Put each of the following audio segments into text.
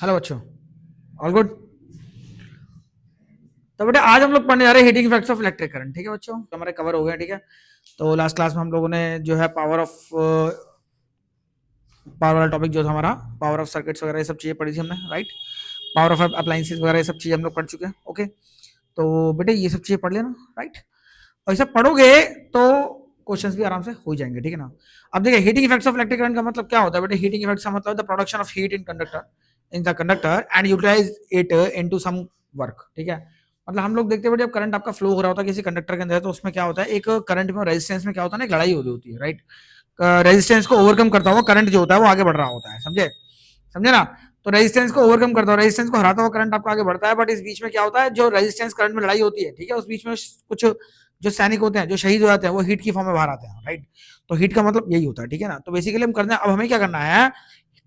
Hello बच्चों, all good. तो बेटा आज हम लोग पढ़ने जा रहे हैं heating effects of electric current. ठीक है बच्चों, तो हमारे कवर हो गए। ठीक है, तो लास्ट क्लास में हम लोगों ने जो है पावर वाला टॉपिक जो था हमारा, पावर ऑफ सर्किट्स वगैरह ये सब चीजें पढ़ी थी हमने, राइट। पावर ऑफ अप्लायंसेस वगैरह ये सब चीजें हम लोग पढ़ चुके हैं। ओके, तो बेटे ये सब चीजें पढ़ लेना, राइट। और ये सब पढ़ोगे तो क्वेश्चंस भी आराम से हो जाएंगे, ठीक है ना। अब देखिए, heating effects of electric current का मतलब क्या होता है बेटे। हीटिंग इफेक्ट्स का मतलब the production of heat in the conductor and utilise it into some work. ठीक है, मतलब हम लोग देखते हैं जब करंट आपका फ्लो हो रहा होता है किसी कंडक्टर के अंदर, तो उसमें क्या होता है, एक करंट में रेजिस्टेंस में क्या होता है ना, एक लड़ाई हो रही होती है, राइट। रेजिस्टेंस को ओवरकम करता हुआ करंट जो होता है वो आगे बढ़ रहा होता है, समझे समझे ना। तो रेजिस्टेंस को ओवरकम करता हुआ, रेजिस्टेंस को हराता हुआ करंट आपका आगे बढ़ता है। बट इस बीच में क्या होता है, जो रेजिस्टेंस करंट में लड़ाई होती है, ठीक है, उस बीच में कुछ जो सैनिक होते हैं, जो शहीद हो जाते हैं, वो हीट की फॉर्म में बाहर आते हैं, राइट। तो हीट का मतलब यही होता है, ठीक है ना। तो बेसिकली हम करते हैं, अब हमें क्या करना है,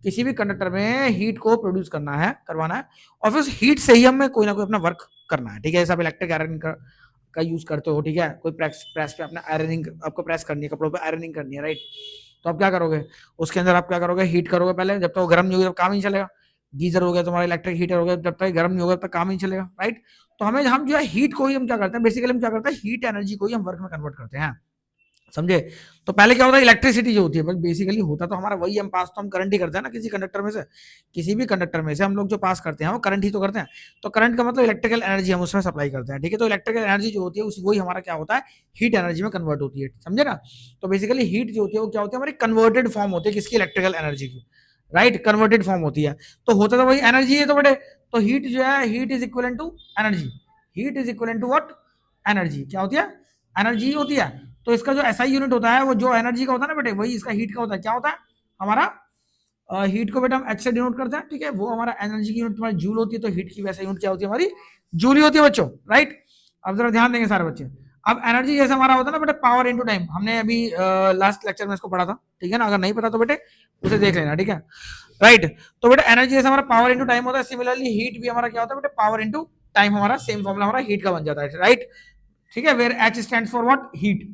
किसी भी कंडक्टर में हीट को प्रोड्यूस करना है, करवाना है, और फिर उस हीट से ही हमें कोई ना कोई अपना वर्क करना है, ठीक है। जैसे आप इलेक्ट्रिक आयरन का यूज करते हो, ठीक है, कोई प्रेस पे अपना आयरनिंग आपको प्रेस करनी है, कपड़ों पे आयरनिंग करनी है, राइट। तो आप क्या करोगे, उसके अंदर आप क्या करोगे, हीट करोगे पहले, जब तक वो गर्म नहीं होगा तब काम ही चलेगा। गीजर हो गया तुम्हारा, इलेक्ट्रिक हीटर हो गया, जब तक गर्म नहीं होगा तब तक काम ही चलेगा, राइट। तो हम जो है हीट को ही हम क्या करते हैं, बेसिकली हम क्या करते हैं, हीट एनर्जी को ही हम वर्क में कन्वर्ट करते हैं, समझे। तो पहले क्या होता है, इलेक्ट्रिसिटी जो होती है, बस बेसिकली होता तो हमारा वही, हम पास तो हम करंट ही करते हैं ना, किसी कंडक्टर में से, किसी भी कंडक्टर में से हम लोग जो पास करते हैं वो करंट ही तो करते हैं। तो करंट का मतलब इलेक्ट्रिकल एनर्जी हम उसमें सप्लाई करते हैं, ठीक है। तो इलेक्ट्रिकल एनर्जी जो होती है वही हमारा क्या होता है, हीट एनर्जी में कन्वर्ट होती है, समझे ना। तो बेसिकली हीट जो होती है वो क्या होती है, हमारी कन्वर्टेड फॉर्म होती है किसकी, इलेक्ट्रिकल एनर्जी की, राइट। कन्वर्टेड फॉर्म होती है, तो होता तो वही एनर्जी है। तो बटे, तो हीट जो है, heat is equal to energy. Heat is equal to what, energy. क्या होती है, एनर्जी होती है। तो इसका जो एसआई यूनिट होता है, वो जो एनर्जी का होता है ना बेटे, वही इसका हीट का होता है। क्या होता है हमारा, हीट को बेटा हम एच से डिनोट करते हैं, ठीक है। वो हमारा एनर्जी की यूनिट तुम्हारी जूल होती है, तो हीट की वैसे यूनिट क्या होती है हमारी, जूल ही होती है बच्चों, राइट। अब जरा ध्यान देंगे सारे बच्चे। अब एनर्जी जैसे हमारा होता है ना बेटे, पावर इनटू टाइम, हमने अभी लास्ट लेक्चर में इसको पढ़ा था, ठीक है ना। अगर नहीं पता तो बेटे उसे देख लेना, ठीक है, राइट। तो बेटा एनर्जी जैसे हमारा पावर इनटू टाइम होता है, सिमिलरली हीट भी हमारा क्या होता है बेटे, पावर इनटू टाइम, हमारा सेम फॉर्मूला हमारा हीट का बन जाता है, राइट। ठीक है, where H stands for what, heat.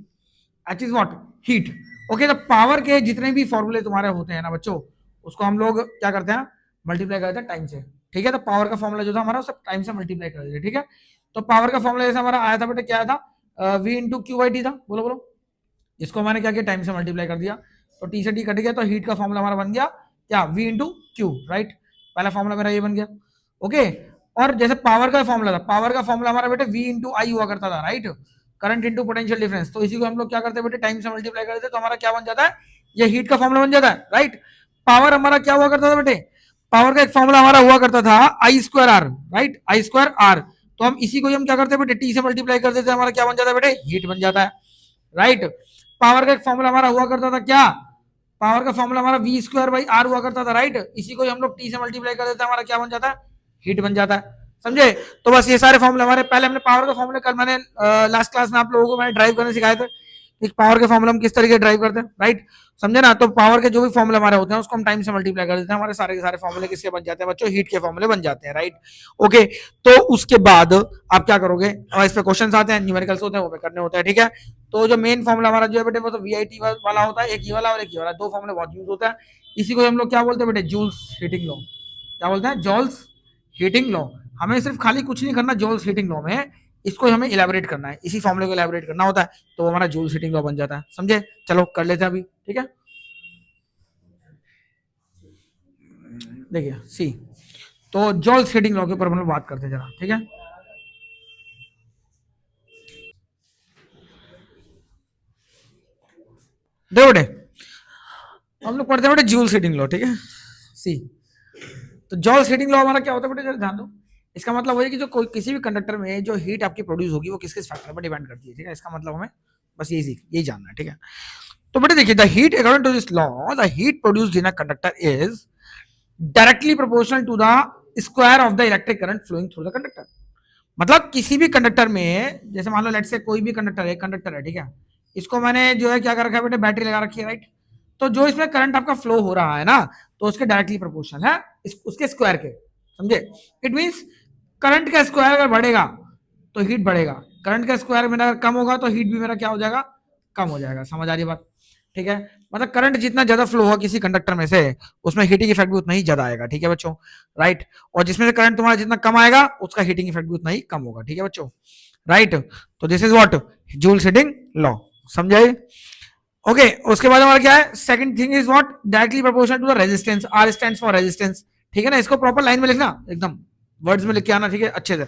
H is what, heat. Okay, तो पावर के जितने भी फॉर्मूले तुम्हारे होते हैं ना बच्चों, उसको हम लोग क्या करते हैं, मल्टीप्लाई करते हैं टाइम से, ठीक है। तो पावर का फॉर्मूला जो था हमारा, उसे टाइम से मल्टीप्लाई कर देते, ठीक है। तो पावर का फॉर्मूला जैसे हमारा आया था बेटे, क्या था, V into Q by T था, बोलो बोलो। इसको मैंने क्या किया, टाइम से मल्टीप्लाई कर दिया, तो टी से टी कट गया, तो हीट का फॉर्मूला हमारा बन गया क्या, वी इंटू क्यू, राइट। पहला फॉर्मूला मेरा ये बन गया, ओके। और जैसे पावर का फॉर्मूला था, पावर का फॉर्मूला हमारा बेटे वी इंटू आई हुआ करता था, right. Current into potential difference. तो इसी को हम लोग क्या करते हैं बेटे, टाइम से मल्टीप्लाई करते हैं, तो हमारा क्या बन जाता है, ये हीट का फॉर्मूला बन जाता है, राइट। पावर हमारा क्या हुआ करता था बेटे, पावर का एक फॉर्मूला हमारा हुआ करता था I square R, right, I square R. तो हम इसी को हम क्या करते हैं बेटे, टी से मल्टीप्लाई कर देते हैं, हमारा क्या बन जाता है बेटे, हीट बन जाता है, राइट। पावर का एक फॉर्मूला हमारा हुआ करता था क्या, पावर का फॉर्मूला हमारा वी स्क्वायर बाई आर हुआ करता था, राइट। इसी को हम लोग टी से मल्टीप्लाई कर देते हैं, हमारा क्या बन जाता है, हीट बन जाता है, समझे। तो बस ये सारे फॉर्मूले हमारे, पहले हमने पावर का फॉर्मूला, कल मैंने लास्ट क्लास में आप लोगों को मैंने ड्राइव करने सिखाए थे कि पावर के फॉर्मूला हम किस तरीके ड्राइव करते हैं, राइट, समझे ना। तो पावर के जो भी फॉर्मूले हमारे होते हैं उसको हम टाइम से मल्टीप्लाई कर देते हैं, हमारे सारे के सारे फॉर्मूले किसके बन जाते हैं बच्चों, हीट के फॉर्मूले बन जाते हैं, राइट। ओके, तो उसके बाद आप क्या करोगे, और इस पे क्वेश्चन आते हैं, न्यूमेरिकल्स होते हैं, वो करने होते हैं, ठीक है। तो जो मेन फॉर्मूला हमारा जो है बेटे, वो तो वी आई टी वाला होता है, एक ये वाला और एक ये वाला, दो फॉर्मूले बहुत यूज होता है। इसी को हम लोग क्या बोलते हैं बेटे, जूल्स हीटिंग लॉ। क्या बोलते हैं, जॉल्स हीटिंग लॉ। हमें सिर्फ खाली कुछ नहीं करना जॉल्स हीटिंग लॉ में, इसको हमें इलेबोरेट करना है, इसी फॉर्मूले को इलेबोरेट करना होता है, तो हमारा जूल्स हीटिंग लॉ बन जाता है, समझे। चलो कर लेते हैं अभी, ठीक है। देखिए सी, तो जॉल्स हीटिंग लॉ के ऊपर हम लोग बात करते हैं जरा, ठीक है। देखो बेटे, हम लोग पढ़ते हैं बेटे जूल्स हीटिंग लॉ, ठीक है, सी। तो जॉल्स हीटिंग लॉ हमारा क्या होता है बेटे, जरा ध्यान दो। इसका मतलब वही है कि जो कोई किसी भी कंडक्टर में जो हीट आपकी प्रोड्यूस होगी वो किस किस फैक्टर पर डिपेंड करती है, ठीक है। इसका मतलब हमें बस यही जानना है, ठीक है। तो बेटे देखिए, the heat according to this law, the heat produced in a conductor is directly proportional to the square of the electric current flowing through the conductor. मतलब किसी भी कंडक्टर में, जैसे मान लो लेट से कोई भी कंडक्टर है, ठीक है। इसको मैंने जो है क्या कर रखा है बेटे, बैटरी लगा रखी है, राइट। तो जो इसमें करंट आपका फ्लो हो रहा है ना, तो उसके डायरेक्टली प्रोपोर्शनल है उसके स्क्वायर के, समझे। इट मींस करंट का स्क्वायर अगर बढ़ेगा तो हीट बढ़ेगा, करंट का स्क्वायर मेरा अगर कम होगा तो हीट भी मेरा क्या हो जाएगा, कम हो जाएगा, समझ आ रही बात। ठीक है, मतलब करंट जितना ज्यादा फ्लो होगा किसी कंडक्टर में से, उसमें हीटिंग इफेक्ट भी उतना ही ज्यादा आएगा, ठीक है बच्चों, राइट। और जिसमें से करंट तुम्हारा जितना कम आएगा उसका हीटिंग इफेक्ट भी उतना ही कम होगा, ठीक है बच्चों, राइट। तो this is what Joule's heating law, समझाए। ओके, उसके बाद हमारा क्या है, second thing is what directly proportional to the resistance, R stands for resistance, ठीक है ना, इसको प्रॉपर लाइन में लिखना, एकदम वर्ड्स में लिख के आना, ठीक है अच्छे से।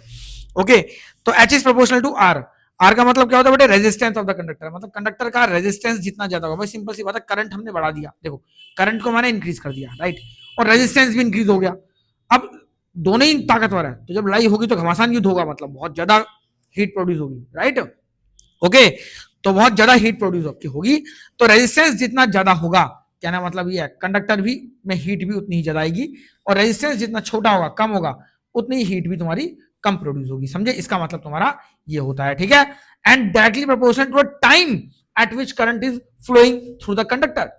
ओके, तो H is proportional to R, R का मतलब क्या होता है बेटे, रेजिस्टेंस ऑफ द कंडक्टर, मतलब कंडक्टर का रेजिस्टेंस जितना ज्यादा होगा, भाई सिंपल सी बात है, करंट हमने बढ़ा दिया, देखो करंट को मैंने इंक्रीज कर दिया, राइट, और रेजिस्टेंस भी इंक्रीज हो गया, अब दोनों ही ताकतवर है, तो जब लड़ाई होगी तो घमासान युद्ध होगा, मतलब बहुत ज्यादा हीट प्रोड्यूस होगी, राइट। ओके, तो बहुत ज्यादा हीट प्रोड्यूस आपकी होगी, तो रेजिस्टेंस जितना ज्यादा होगा, कहना मतलब ये है कंडक्टर भी में हीट भी उतनी ही ज्यादा आएगी, और रेजिस्टेंस जितना छोटा होगा कम होगा, उतनी ही हीट भी तुम्हारी कम प्रोड्यूस होगी, समझे, इसका मतलब तुम्हारा ये होता है, ठीक है। And directly proportional to time at which current is flowing through the conductor,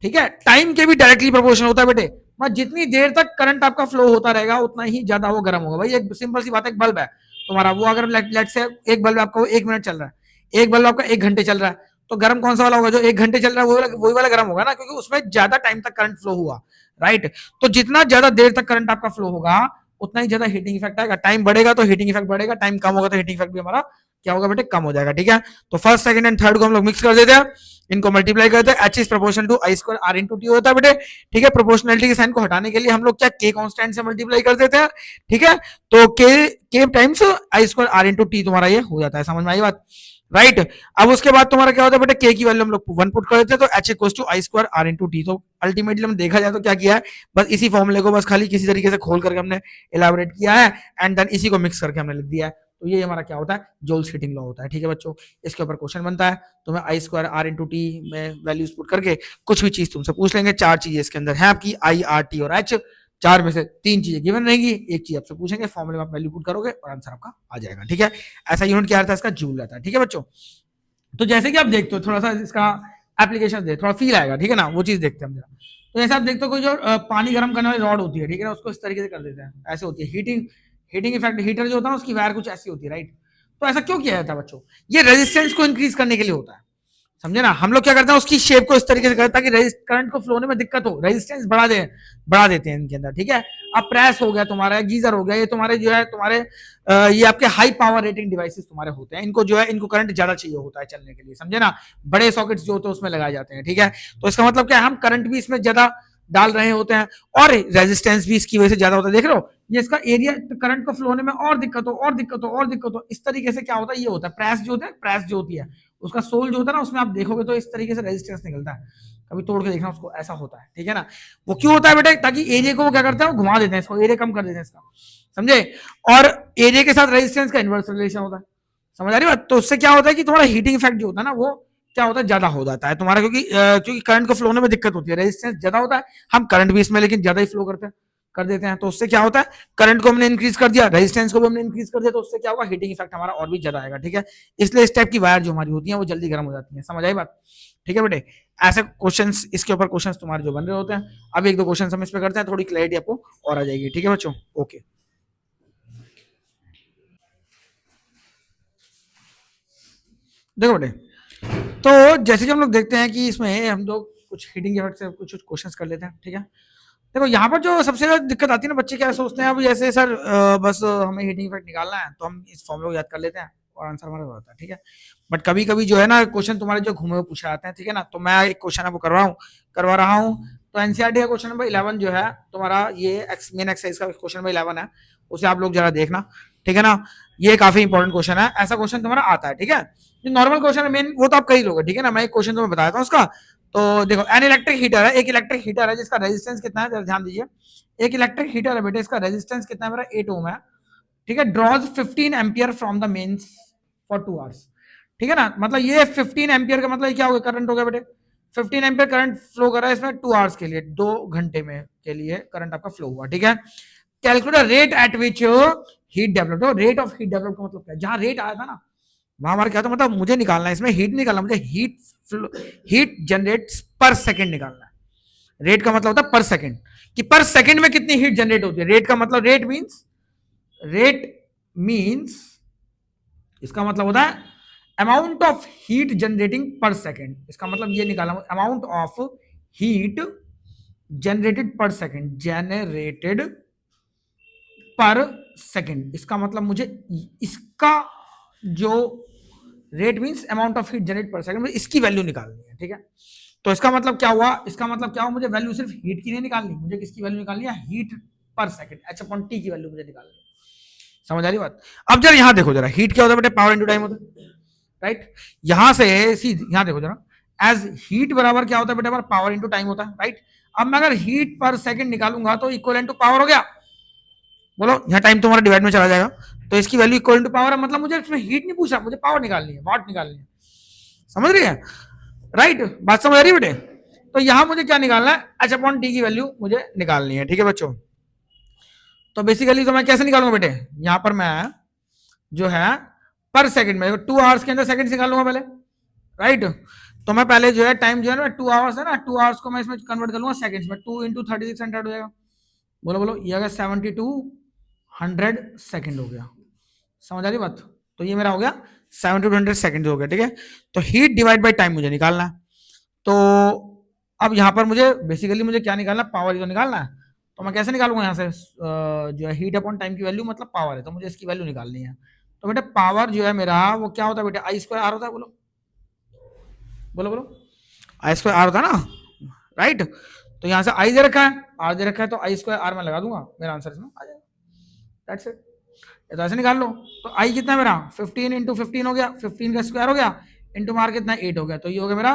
ठीक है, टाइम के भी डायरेक्टली प्रोपोर्शनल होता है बेटे, मतलब जितनी देर तक करंट आपका फ्लो होता रहेगा उतना ही ज्यादा वो गर्म होगा, भाई एक सिंपल सी बात है, एक बल्ब है तुम्हारा, वो अगर लेट से एक बल्ब आपका 1 मिनट चल रहा है, एक बल्ब आपका 1 घंटे चल रहा है, तो गर्म कौन सा वाला होगा, जो 1 घंटे चल रहा है वही वाला गर्म होगा ना, क्योंकि उसमें ज्यादा टाइम तक करंट फ्लो हुआ, राइट। तो जितना ज्यादा देर तक करंट आपका फ्लो होगा उतना ही ज्यादा हीटिंग इफेक्ट आएगा, टाइम बढ़ेगा तो हीटिंग इफेक्ट बढ़ेगा, टाइम कम होगा तो हीटिंग इफेक्ट भी हमारा क्या होगा बेटे, कम हो जाएगा, ठीक है। तो फर्स्ट सेकंड एंड थर्ड को हम लोग मिक्स कर देते हैं, इनको मल्टीप्लाई करते हैं, H is proportional to I square R into T होता है बेटे, ठीक है। प्रोपोर्शनलिटी के साइन को हटाने के लिए हम लोग क्या के कांस्टेंट से मल्टीप्लाई कर देते हैं, ठीक है, तो k times I square R into T तुम्हारा ये हो जाता है, समझ में आई बात, राइट। अब उसके बाद तुम्हारा क्या होता है बेटे, के की वैल्यू हम लोग 1 पुट कर देते हैं, तो H equal to I square R into T, तो अल्टीमेटली हम देखा जाए तो क्या किया है, बस इसी फॉर्मूले को बस खाली किसी तरीके से खोल करके हमने इलेबोरेट किया है, एंड देन इसी को मिक्स करके हमने लिख दिया है, तो ये हमारा क्या होता है, जूल्स हीटिंग लॉ होता है, ठीक है बच्चों। इसके ऊपर क्वेश्चन बनता है, तुम्हें आई स्क्वायर आर इंटू टी में वैल्यूज पुट करके कुछ भी चीज तुमसे पूछ लेंगे, 4 चीजें इसके अंदर है आपकी, आई आर टी और एच, 4 में से 3 चीजें गिवन रहेंगी, एक चीज आपसे पूछेंगे, फॉर्मूले में आप वैल्यू पुट करोगे और आंसर आपका आ जाएगा, ठीक है। ऐसा यूनिट क्या रहता है इसका, जूल रहता है, ठीक है बच्चों। तो जैसे कि आप देखते हो, थोड़ा सा इसका एप्लीकेशन दे, थोड़ा फील आएगा, ठीक है ना, वो चीज देखते हैं हम जरा। तो जैसे आप देखते हो कोई जो पानी गर्म करने वाली रॉड होती है, ठीक है ना, उसको इस तरीके से कर देते हैं, ऐसे होती है हीटिंग, हीटिंग इफेक्ट, हीटर जो होता है ना उसकी वायर कुछ ऐसी होती है, राइट। तो ऐसा क्यों किया जाता है बच्चों, ये रेजिस्टेंस को इंक्रीज करने के लिए होता है, समझे ना, हम लोग क्या करते हैं उसकी शेप को इस तरीके से करते हैं ताकि करंट को फ्लो होने में दिक्कत हो, रेजिस्टेंस बढ़ा देते हैं इनके अंदर, ठीक है। अब प्रेस हो गया तुम्हारा, गीजर हो गया, ये तुम्हारे जो है तुम्हारे ये आपके हाई पावर रेटिंग डिवाइसेस तुम्हारे होते हैं, इनको जो है इनको करंट ज्यादा चाहिए होता है चलने के लिए, समझे ना, बड़े सॉकेट्स जो होते हैं उसमें लगाए जाते हैं, ठीक है। तो इसका मतलब क्या है, हम करंट भी इसमें ज्यादा डाल रहे होते हैं, और रेजिस्टेंस भी इसकी वजह से ज्यादा होता है, देख रहे हो, ये इसका एरिया करंट को फ्लो होने में और दिक्कत हो और दिक्कत हो और दिक्कत हो, इस तरीके से क्या होता है, ये होता है प्रेस जो होता है, प्रेस जो होती है उसका सोल जो होता है ना, उसमें आप देखोगे तो इस तरीके से रेजिस्टेंस निकलता है, कभी तोड़ के देखना उसको, ऐसा होता है, ठीक है ना। वो क्यों होता है बेटे, ताकि एरिया को वो क्या करते हैं, वो घुमा देते हैं, इसको एरिया कम कर देते हैं इसका, समझे। और एरिया के साथ रेजिस्टेंस का इनवर्स रिलेशन होता है, समझ आ रही बात। तो उससे क्या होता है कि थोड़ा हीटिंग इफेक्ट जो होता है ना, वो क्या होता है, ज्यादा हो जाता है तुम्हारा, क्योंकि करंट को फ्लो होने में दिक्कत होती है, रेजिस्टेंस ज्यादा होता है, हम करंट भी इसमें लेकिन ज्यादा ही फ्लो कर देते हैं, तो उससे क्या होता है, करंट को हमने इंक्रीज कर दिया, रेजिस्टेंस को भी हमने इंक्रीज कर दिया, तो उससे क्या होगा, हीटिंग इफेक्ट हमारा और भी ज्यादा आएगा, ठीक है। इसलिए इस टाइप की वायर जो हमारी होती है वो जल्दी गर्म हो जाती है, समझ आई बात, ठीक है बेटे। ऐसे क्वेश्चंस, इसके ऊपर क्वेश्चंस तुम्हारे जो बन रहे होते हैं, अब एक दो क्वेश्चन हम इस पे करते हैं, थोड़ी क्लैरिटी आपको और आ जाएगी, ठीक है बच्चों, ओके। देखो बेटे, तो जैसे कि हम लोग देखते हैं कि इसमें हम लोग कुछ हीटिंग इफेक्ट से कुछ क्वेश्चंस कर लेते हैं, ठीक है। देखो यहाँ पर जो सबसे ज्यादा दिक्कत आती है ना, बच्चे क्या सोचते हैं, अब जैसे सर बस हमें हीटिंग इफेक्ट निकालना है तो हम इस फॉर्मूला को याद कर लेते हैं और आंसर हमारा हो जाता है, ठीक है। बट कभी कभी जो है ना क्वेश्चन तुम्हारे जो घूमे हुए पूछे जाते हैं, ठीक है ना, तो मैं एक क्वेश्चन आपको करवा रहा हूँ। तो एनसीईआरटी का क्वेश्चन नंबर 11 जो है तुम्हारा, ये मेन एक्सरसाइज का क्वेश्चन नंबर 11 है, उसे आप लोग जरा देखना, ठीक है ना। ये काफी इंपॉर्टेंट क्वेश्चन है, ऐसा क्वेश्चन तुम्हारा आता है, ठीक है। जो नॉर्मल क्वेश्चन है मेन, वो तो आप कर ही लोगे, ठीक है ना, मैं एक क्वेश्चन तुम्हें बताया था उसका। तो देखो, एन इलेक्ट्रिक हीटर है, एक इलेक्ट्रिक हीटर है जिसका रेजिस्टेंस कितना है, ध्यान दीजिए। एक इलेक्ट्रिक हीटर है बेटे, इसका रेजिस्टेंस कितना है मेरा, 8 ओम है, ठीक है। Draws 15 ampere from the mains for 2 hours, ठीक है ना, मतलब ये 15 एम्पियर का मतलब क्या हो गया, करंट हो गया बेटे, 15 एम्पियर करंट फ्लो कर रहा है इसमें 2 आवर्स के लिए, 2 घंटे में के लिए करंट आपका फ्लो हुआ, ठीक है। Calculate rate at which heat develop, rate of heat develop का मतलब क्या है, जहां रेट आया था ना वहां हमारा क्या था, मतलब मुझे निकालना है इसमें हीट निकालना, मुझे हीट जनरेट पर सेकंड निकालना है। रेट का मतलब होता है पर सेकंड, कि पर सेकंड में कितनी हीट जनरेट होती है, रेट का मतलब रेट मींस इसका मतलब होता है अमाउंट ऑफ हीट जनरेटिंग पर सेकेंड, इसका मतलब ये निकाला अमाउंट ऑफ हीट जनरेटेड पर सेकेंड, जनरेटेड पर सेकेंड, इसका मतलब मुझे इसका जो rate means amount of heat generate पर सेकंड, इसकी वैल्यू निकालनी है। ठीक है, तो इसका मतलब क्या हुआ, इसका मतलब क्या हुआ, मुझे वैल्यू सिर्फ हीट की नहीं निकालनी, मुझे किसकी वैल्यू निकालनी है, हीट पर सेकंड, एच अपॉन टी की वैल्यू मुझे निकालनी है। समझ आ रही बात। अब जरा यहां देखो, जरा हीट क्या होता है बेटे, पावर इंटू टाइम होता है, राइट। यहां से सीधे यहां देखो जरा, एज हीट बराबर क्या होता है बेटे, पावर इंटू टाइम होता है, राइट। अब मैं अगर हीट पर सेकंड निकालूंगा तो इक्वल टू पावर हो गया, बोलो यहाँ टाइम तुम्हारा डिवाइड में चला जाएगा, तो इसकी वैल्यू इक्वल टू पावर है, मतलब मुझे इसमें हीट नहीं पूछा, मुझे पावर निकालनी है, वाट निकालनी है। समझ रही है, राइट, बात समझ आ रही है बेटे। तो यहां मुझे क्या निकालना है, एच अपॉन टी की वैल्यू मुझे निकालनी है। ठीक है बच्चों, तो बेसिकली तो मैं कैसे निकालूंगा बेटे, यहां पर मैं जो है पर सेकंड में 2 आवर्स के अंदर सेकंड निकालूंगा पहले, राइट। तो मैं पहले जो है टाइम जो है ना 2 आवर्स है ना, 2 आवर्स को मैं इसमें कन्वर्ट कर लूंगा सेकंड्स में, 2 इंटू 3600 हो जाएगा, बोलो बोलो, ये अगर 7200 सेकंड हो गया। समझ आ रही बात, तो ये मेरा हो गया 7200 सेकंड हो गया। ठीक है, तो हीट डिवाइड बाय टाइम मुझे निकालना है, तो अब यहां पर मुझे बेसिकली मुझे क्या निकालना है, पावर ही तो निकालना है। तो मैं कैसे निकालूंगा यहाँ से, जो है हीट अपॉन टाइम की वैल्यू मतलब पावर है, तो मुझे इसकी वैल्यू निकालनी है। तो बेटा पावर जो है मेरा वो क्या होता है बेटा, आई स्क्वायर आर होता है, बोलो बोलो बोलो, आई स्क्वायर आर होता है ना, राइट। तो यहाँ से आई दे रखा है, आर दे रखा है, तो आई स्क्वायर आर में लगा दूंगा, मेरा आंसर इसमें आ जाएगा, दैट्स इट। तो ऐसे निकाल लो, तो आई कितना है मेरा 15 इंटू 15 हो गया, 15 का स्क्वायर हो गया, इंटू मार कितना 8 हो गया, तो ये हो गया मेरा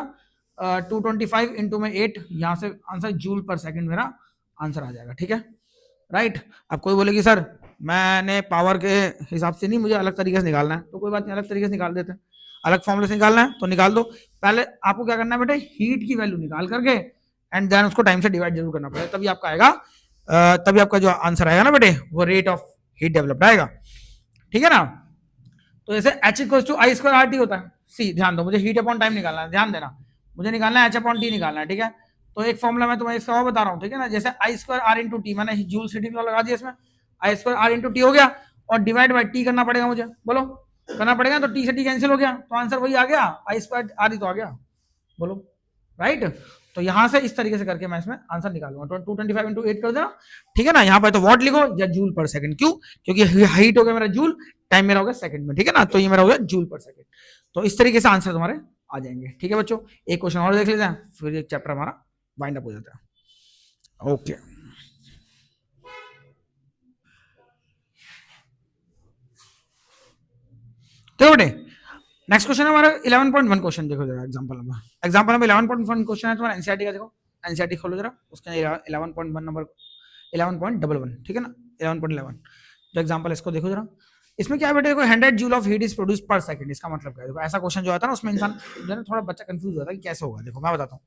225 इंटू में 8, यहाँ से आंसर जूल पर सेकंड मेरा आंसर आ जाएगा। ठीक है, राइट। अब कोई बोले कि सर मैंने पावर के हिसाब से नहीं, मुझे अलग तरीके से निकालना है, तो कोई बात नहीं, अलग तरीके से निकाल देते हैं, अलग फॉर्मूले से निकालना है तो निकाल दो। पहले आपको क्या करना है बेटे, हीट की वैल्यू निकाल करके एंड देन उसको टाइम से डिवाइड जरूर करना पड़ेगा, तभी आपका आएगा, तभी आपका जो आंसर आएगा ना बेटे, वो रेट ऑफ हीट डेवलप्ड आएगा। ठीक है ना, तो जैसे H equal to I square R T होता है, सी ध्यान दो, मुझे हीट अपॉन टाइम निकालना है, ध्यान देना, मुझे निकालना है एच अपॉन टी निकालना है। ठीक है, तो एक फॉर्मूला मैं तुम्हें इसका और बता रहा हूँ, ठीक है ना, जैसे आई स्क्वायर आर इंटू टी, मैंने जूल सिटी लगा दिया इसमें, आई स्क्वायर आर इंटू टी हो गया, और डिवाइड बाई टी करना पड़ेगा मुझे, बोलो करना पड़ेगा, तो टी से टी कैंसिल हो गया, तो आंसर वही आ गया, आई स्क्वायर आर ही तो आ गया, बोलो, राइट। तो यहां से इस तरीके से करके मैं इसमें आंसर निकालूंगा, 225 इंटू 8 कर देना। ठीक है ना, यहाँ पर तो वॉट लिखो या जूल पर सेकंड, क्यों, क्योंकि हीट हो गया मेरा जूल, टाइम मेरा हो गया सेकंड में। ठीक है ना, तो ये मेरा हो गया जूल पर सेकंड, तो इस तरीके से आंसर तुम्हारे आ जाएंगे। ठीक है बच्चों, एक क्वेश्चन और देख लेते हैं, फिर एक चैप्टर हमारा वाइंड अप हो जाता है। ओके, तो बेटे नेक्स्ट क्वेश्चन है हमारा 11.1 क्वेश्चन, देखो जरा एग्जांपल नंबर 11.1 क्वेश्चन है तुम्हारा एनसीईआरटी का, देखो एनसीईआरटी खोलो जरा, उसके 11.1 नंबर 11.11, ठीक है ना, 11.11 जो एग्जांपल इसको देखो जरा, इसमें क्या है बेटे, देखो 100 joule of heat is produce पर सेकंड, इसका मतलब क्या है, देखो ऐसा क्वेश्चन जो आता है ना उसमें इंसान जो है थोड़ा बच्चा कंफ्यूज होता है कि कैसे होगा, देखो मैं बताता हूँ,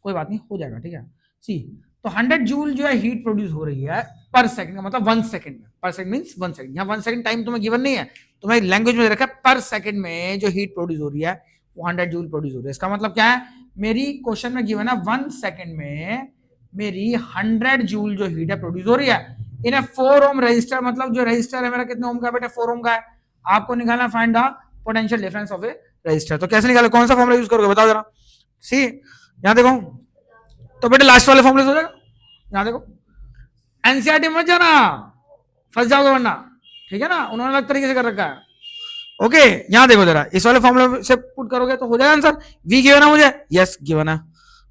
कोई बात नहीं हो जाएगा। ठीक है, सी तो 100 जूल जो है हीट प्रोड्यूस हो रही है पर सेकंड, मतलब 1 सेकंड में, पर सेकंड मींस 1 सेकंड, यहाँ 1 सेकंड टाइम तुम्हें गिवन नहीं है, तुम्हें लैंग्वेज में रखा है पर सेकंड में जो हीट प्रोड्यूस हो रही है वो 100 जूल प्रोड्यूस हो रही है। इसका मतलब क्या है, मेरी क्वेश्चन में गिवन है 1 सेकंड में मेरी 100 जूल जो हीट है प्रोड्यूस हो रही है इन ए 4 ओम रेजिस्टर, मतलब जो रेजिस्टर है मेरा कितने ओम का बेटा, 4 ओम का है। आपको निकालना find the potential difference of a resistor, तो कैसे निकाले, कौन सा फॉर्मूला यूज करोगे बताओ जरा, सी यहाँ देखो, तो बेटे लास्ट वाले फॉर्मूले से हो जाएगा, यहाँ देखो एनसीईआरटी मत जाना, फंस जाओगे वरना, ठीक है ना, उन्होंने अलग तरीके से कर रखा है। ओके, यहाँ देखो जरा, इस वाले फॉर्मूले से पुट करोगे तो हो जाएगा आंसर, वी गिवन है मुझे, यस गिवन है,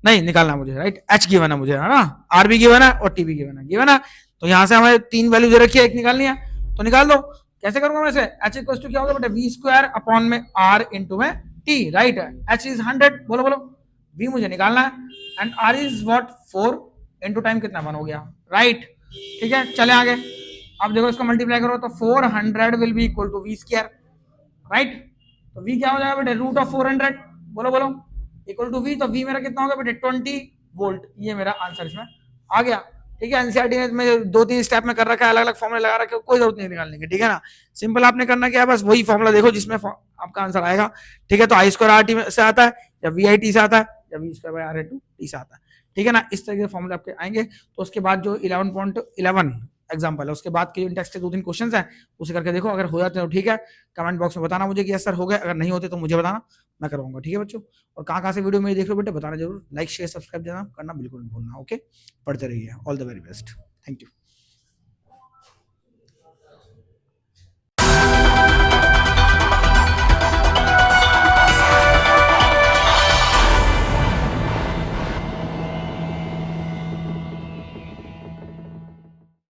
नहीं निकालना मुझे, राइट, एच गिवन है मुझे, है ना, आर भी गिवन है और टी भी गिवन है, तो यहाँ से हमें 3 वैल्यू दे रखी है, एक निकालनी है, तो निकाल दो। कैसे करूंगा मैं इसे, एच इक्वल टू क्या होगा बेटा, वी स्क्वायर अपॉन में आर इंटू में टी, राइट, एच इज 100, बोलो बोलो, वी मुझे निकालना है, and R is what 4 into time कितना 1 हो गया, राइट। ठीक है, चले आगे, अब देखो इसको मल्टीप्लाई करो तो 400 will be equal to V square, right, तो वी क्या हो जाएगा बेटे, रूट ऑफ 400, बोलो बोलो, इक्वल टू वी, तो वी मेरा कितना होगा बेटे 20 वोल्ट, ये मेरा आंसर इसमें आ गया। ठीक है, एनसीईआरटी में 2-3 स्टेप में कर रखा है, अलग अलग फॉर्मूला लगा रखा है, कोई जरूरत नहीं निकालने की, ठीक है ना, सिंपल आपने करना क्या है, बस वही फॉर्मूला देखो जिसमें आपका आंसर आएगा। ठीक है, तो आई स्क्वायर आर टी से आता है या वी आई टी से आता है या V square by R to T से आता है, ठीक है ना, इस तरह के फॉर्मूले आपके आएंगे। तो उसके बाद जो 11.11 एग्जाम्पल है, उसके बाद के इंटेक्स के 2-3 क्वेश्चन है उसे करके देखो, अगर हो जाते हैं तो ठीक है, कमेंट बॉक्स में बताना मुझे कि यस सर हो गए, अगर नहीं होते तो मुझे बताना, मैं करवाऊंगा, ठीक है बच्चों। और कहाँ से वीडियो मेरी देख रहे हो बेटे बताना जरूर, लाइक शेयर सब्सक्राइब देना करना बिल्कुल नहीं भूलना, ओके। पढ़ते रहिए, all the very best, thank you.